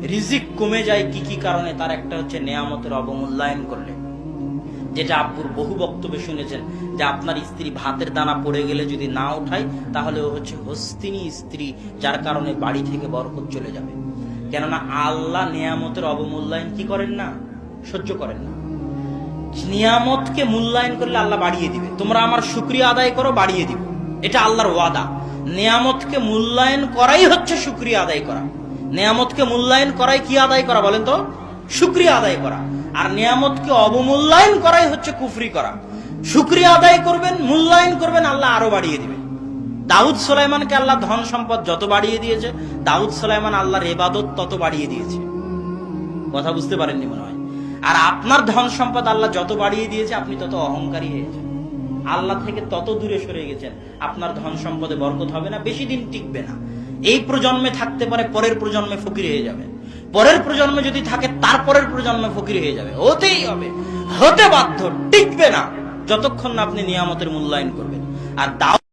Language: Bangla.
রিজিক কমে যায় কি কি কারণে, তার একটা হচ্ছে নেয়ামতের অবমূল্যায়ন করলে। যেটা আব্বুর বহু বক্তব্যে শুনেছেন যে আপনার স্ত্রী ভাতের দানা পড়ে গেলে যদি না উঠায় তাহলে ও হচ্ছে হস্তিনী স্ত্রী, যার কারণে বাড়ি থেকে বরকত চলে যাবে। কেননা আল্লাহ নেয়ামতের অবমূল্যায়ন কি করেন না, সহ্য করেন না। নিয়ামতকে মূল্যায়ন করলে আল্লাহ বাড়িয়ে দিবে। তোমরা আমার শুকরিয়া আদায় করো, বাড়িয়ে দিব, এটা আল্লাহর ওয়াদা। নেয়ামতকে মূল্যায়ন করাই হচ্ছে শুকরিয়া আদায় করা। নেয়ামতকে মূল্যায়ন করাই কি আদায় করা বলেন তো? শুকরিয়া আদায় করা। আর নিয়ামতকে অবমূল্যায়ন করাই হচ্ছে কুফরি করা। শুকরিয়া আদায় করবেন, মূল্যায়ন করবেন, আল্লাহ আরো বাড়িয়ে দিবে। দাউদ সুলাইমানকে আল্লাহ ধন সম্পদ যত বাড়িয়ে দিয়েছে, দাউদ সুলাইমান আল্লাহর ইবাদত তত বাড়িয়ে দিয়েছে। কথা বুঝতে পারেননি মনে হয়। আর আপনার ধন সম্পদ আল্লাহ যত বাড়িয়ে দিয়েছে, আপনি তত অহংকারী হয়েছেন, আল্লাহ থেকে তত দূরে সরে গেছেন। আপনার ধন সম্পদে বরকত হবে না, বেশি দিন টিকবে না। এই প্রজন্মে থাকতে পারে, পরের প্রজন্মে ফকির হয়ে যাবে। পরের প্রজন্মে যদি থাকে, তারপরের প্রজন্মে ফকির হয়ে যাবে। হতেই হবে, হতে বাধ্য, টিকবে না যতক্ষণ না আপনি নিয়ামতের মূল্যায়ন করবেন। আর